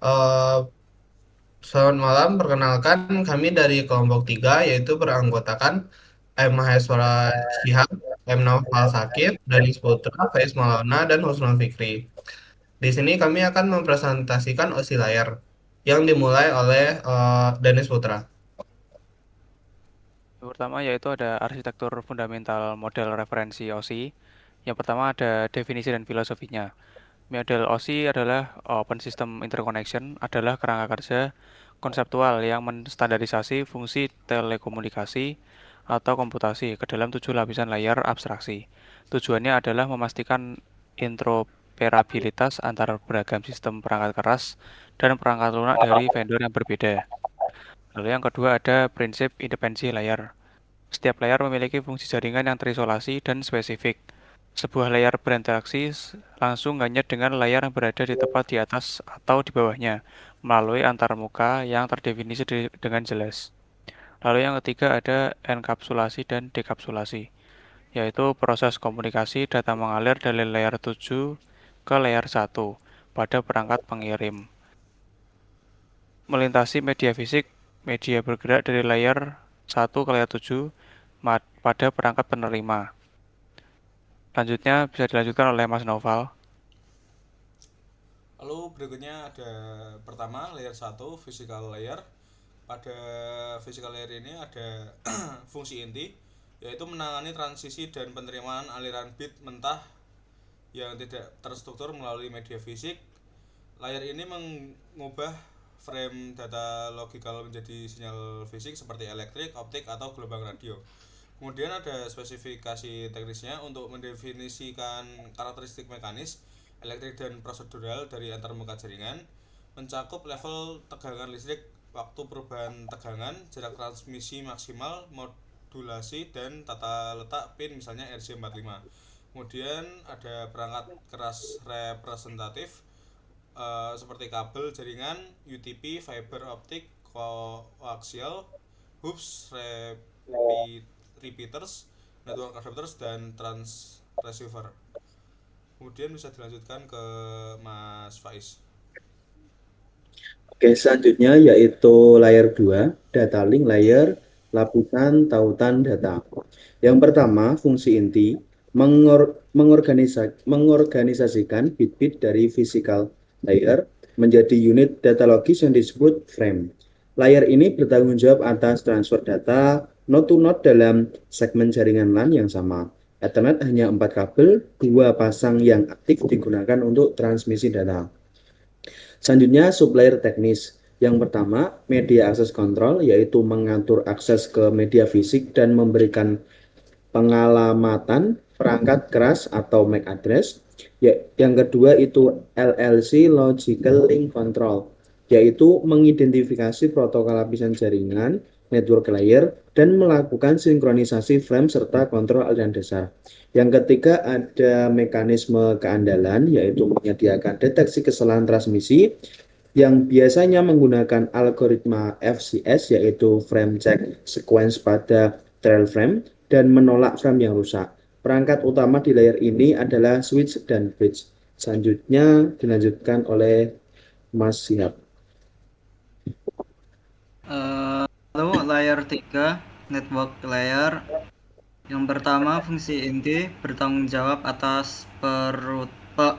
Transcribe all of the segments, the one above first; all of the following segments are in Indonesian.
Eh, Selamat malam, perkenalkan kami dari kelompok 3 yaitu beranggotakan M. Maheswara Shihab, M. Naufal Sakib, Danis Putra, Faiz Maulana, dan Husnul Fikri. Di sini kami akan mempresentasikan OSI layar yang dimulai oleh Danis Putra. Yang pertama yaitu ada arsitektur fundamental model referensi OSI. Yang pertama ada definisi dan filosofinya. Model OSI adalah Open System Interconnection, adalah kerangka kerja konseptual yang menstandarisasi fungsi telekomunikasi atau komputasi ke dalam 7 lapisan layar abstraksi. Tujuannya adalah memastikan interoperabilitas antara beragam sistem perangkat keras dan perangkat lunak dari vendor yang berbeda. Lalu yang kedua ada prinsip independensi layar. Setiap layar memiliki fungsi jaringan yang terisolasi dan spesifik. Sebuah layar berinteraksi langsung hanya dengan layar yang berada di tepat di atas atau di bawahnya, melalui antarmuka yang terdefinisi dengan jelas. Lalu yang ketiga ada enkapsulasi dan dekapsulasi, yaitu proses komunikasi data mengalir dari layar 7 ke layar 1 pada perangkat pengirim. Melintasi media fisik, media bergerak dari layar 1 ke layar 7 pada perangkat penerima. Selanjutnya bisa dilanjutkan oleh Mas Noval. Lalu berikutnya ada pertama layer satu physical layer. Pada physical layer ini ada fungsi inti yaitu menangani transisi dan penerimaan aliran bit mentah yang tidak terstruktur melalui media fisik. Layar ini mengubah frame data logikal menjadi sinyal fisik seperti elektrik, optik, atau gelombang radio. Kemudian ada spesifikasi teknisnya untuk mendefinisikan karakteristik mekanis, elektrik dan prosedural dari antarmuka jaringan, mencakup level tegangan listrik, waktu perubahan tegangan, jarak transmisi maksimal, modulasi, dan tata letak pin misalnya RJ45. Kemudian ada perangkat keras representatif seperti kabel jaringan, UTP, fiber optik, koaksial, hoops, repeaters, network adapters, dan transceiver. Kemudian bisa dilanjutkan ke Mas Faiz. Oke, selanjutnya yaitu layer 2, data link layer, lapisan tautan data. Yang pertama, fungsi inti, mengorganisasikan bit-bit dari physical layer menjadi unit data logis yang disebut frame. Layer ini bertanggung jawab atas transfer data node to node dalam segmen jaringan LAN yang sama. Ethernet hanya 4 kabel, 2 pasang yang aktif digunakan untuk transmisi data. Selanjutnya sublayer teknis. Yang pertama, media access control, yaitu mengatur akses ke media fisik dan memberikan pengalamatan perangkat keras atau MAC address. Yang kedua itu LLC Logical Link Control, yaitu mengidentifikasi protokol lapisan jaringan, network layer, dan melakukan sinkronisasi frame serta kontrol aliran dasar. Yang ketiga ada mekanisme keandalan, yaitu menyediakan deteksi kesalahan transmisi yang biasanya menggunakan algoritma FCS, yaitu frame check sequence pada trail frame, dan menolak frame yang rusak. Perangkat utama di layer ini adalah switch dan bridge. Selanjutnya dilanjutkan oleh Mas Siap. Lalu layer 3 network layer. Yang pertama, fungsi inti bertanggung jawab atas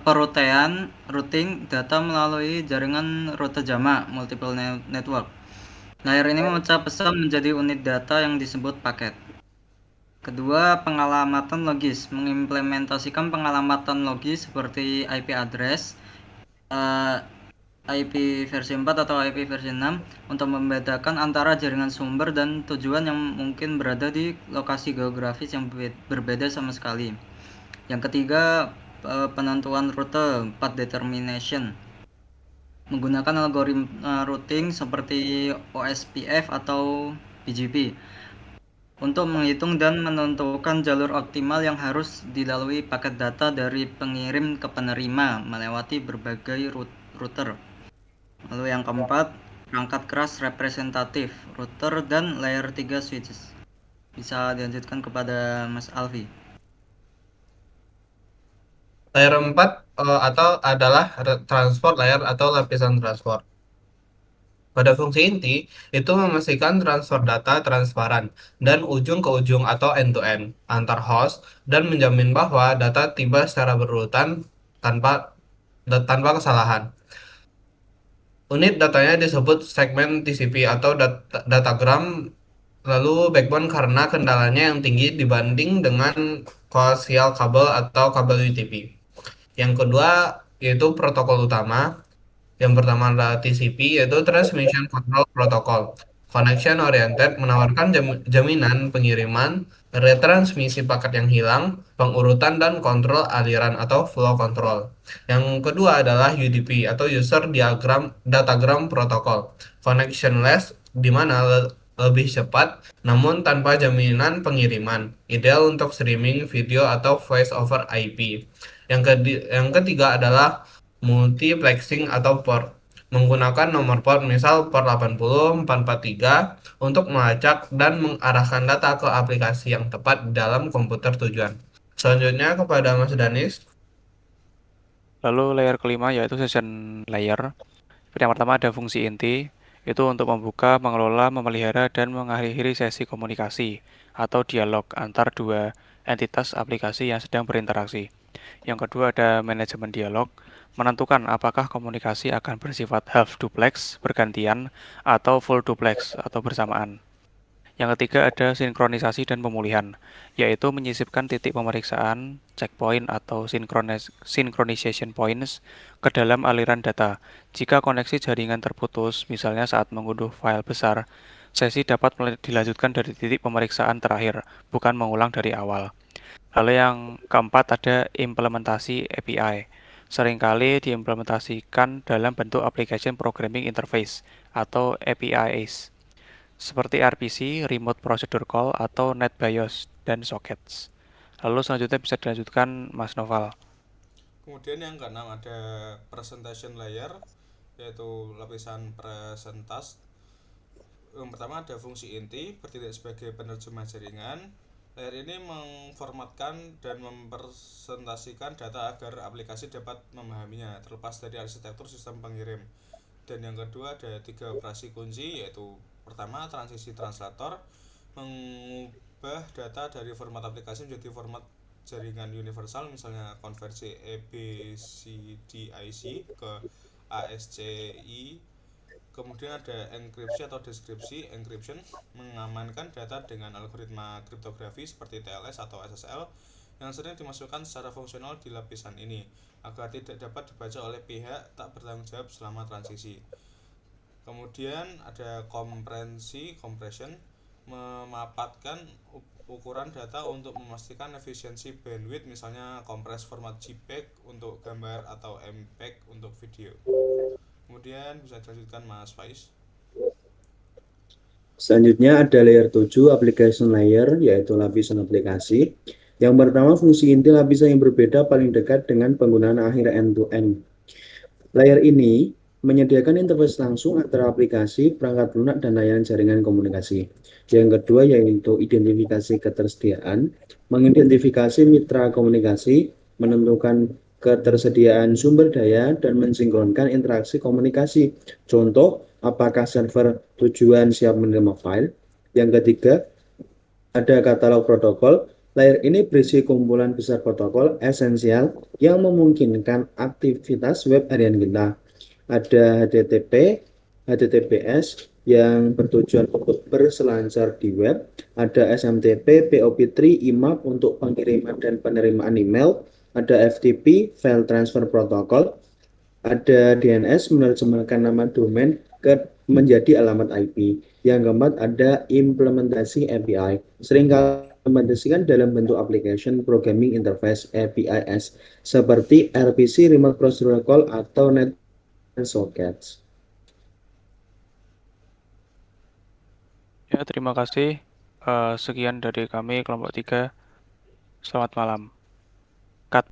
perutaian routing data melalui jaringan rute jamak multiple network. Layer ini memecah pesan menjadi unit data yang disebut paket. Kedua, pengalamatan logis mengimplementasikan pengalamatan logis seperti IP address, IP versi 4 atau IP versi 6 untuk membedakan antara jaringan sumber dan tujuan yang mungkin berada di lokasi geografis yang berbeda sama sekali. Yang ketiga, penentuan rute path determination menggunakan algoritma routing seperti OSPF atau BGP untuk menghitung dan menentukan jalur optimal yang harus dilalui paket data dari pengirim ke penerima melewati berbagai router. Lalu yang keempat, perangkat keras representatif, router dan layer 3 switches. Bisa dilanjutkan kepada Mas Alfi. Layer 4 atau adalah transport layer atau lapisan transport. Pada fungsi inti, itu memastikan transfer data transparan dan ujung ke ujung atau end-to-end antar host dan menjamin bahwa data tiba secara berurutan tanpa tanpa kesalahan. Unit datanya disebut segmen TCP atau datagram, lalu backbone karena kendalanya yang tinggi dibanding dengan koaksial kabel atau kabel UTP. Yang kedua yaitu protokol utama. Yang pertama adalah TCP, yaitu Transmission Control Protocol. Connection Oriented menawarkan jaminan pengiriman, retransmisi paket yang hilang, pengurutan dan kontrol aliran atau flow control. Yang kedua adalah UDP atau User Datagram Protocol. Connectionless, di mana lebih cepat namun tanpa jaminan pengiriman. Ideal untuk streaming video atau voice over IP. Yang ketiga adalah multiplexing atau port, menggunakan nomor port misal port 80, 443 untuk melacak dan mengarahkan data ke aplikasi yang tepat dalam komputer tujuan. Selanjutnya kepada Mas Danis. Lalu layer kelima yaitu session layer. Yang pertama ada fungsi inti, itu untuk membuka, mengelola, memelihara, dan mengakhiri sesi komunikasi atau dialog antar dua entitas aplikasi yang sedang berinteraksi. Yang kedua ada manajemen dialog, menentukan apakah komunikasi akan bersifat half duplex, bergantian, atau full duplex, atau bersamaan. Yang ketiga ada sinkronisasi dan pemulihan, yaitu menyisipkan titik pemeriksaan, checkpoint atau synchronization points ke dalam aliran data. Jika koneksi jaringan terputus, misalnya saat mengunduh file besar, sesi dapat dilanjutkan dari titik pemeriksaan terakhir, bukan mengulang dari awal. Lalu yang keempat ada implementasi API. Seringkali diimplementasikan dalam bentuk Application Programming Interface atau APIs seperti RPC, Remote Procedure Call, atau NetBIOS, dan sockets. Lalu selanjutnya bisa dilanjutkan Mas Noval. Kemudian yang keenam ada presentation layer, yaitu lapisan presentas. Yang pertama ada fungsi inti, bertindak sebagai penerjemah jaringan. Layer ini mengformatkan dan mempresentasikan data agar aplikasi dapat memahaminya, terlepas dari arsitektur sistem pengirim. Dan yang kedua ada 3 operasi kunci, yaitu pertama transisi translator, mengubah data dari format aplikasi menjadi format jaringan universal, misalnya konversi EBCDIC ke ASCII. Kemudian ada enkripsi atau deskripsi. Encryption mengamankan data dengan algoritma kriptografi seperti TLS atau SSL yang sering dimasukkan secara fungsional di lapisan ini agar tidak dapat dibaca oleh pihak tak bertanggung jawab selama transisi. Kemudian ada compression, memapatkan ukuran data untuk memastikan efisiensi bandwidth, misalnya kompres format JPEG untuk gambar atau MPEG untuk video. Kemudian bisa dilanjutkan Mas Faiz. Selanjutnya ada layer 7, application layer, yaitu lapisan aplikasi. Yang pertama, fungsi inti lapisan yang berbeda paling dekat dengan penggunaan akhir end-to-end. Layer ini menyediakan interface langsung antara aplikasi, perangkat lunak, dan layanan jaringan komunikasi. Yang kedua yaitu identifikasi ketersediaan, mengidentifikasi mitra komunikasi, menentukan ketersediaan sumber daya, dan mensinkronkan interaksi komunikasi. Contoh, apakah server tujuan siap menerima file? Yang ketiga, ada katalog protokol. Layer ini berisi kumpulan besar protokol esensial yang memungkinkan aktivitas web harian kita. Ada HTTP, HTTPS yang bertujuan untuk berselancar di web. Ada SMTP, POP3, IMAP untuk pengiriman dan penerimaan email. Ada FTP, File Transfer Protocol. Ada DNS menerjemahkan nama domain menjadi alamat IP. Yang keempat ada implementasi API. Seringkali diimplementasikan dalam bentuk Application Programming Interface APIs seperti RPC, Remote Procedure Call, atau Net Sockets. Ya, terima kasih. Sekian dari kami kelompok 3. Selamat malam.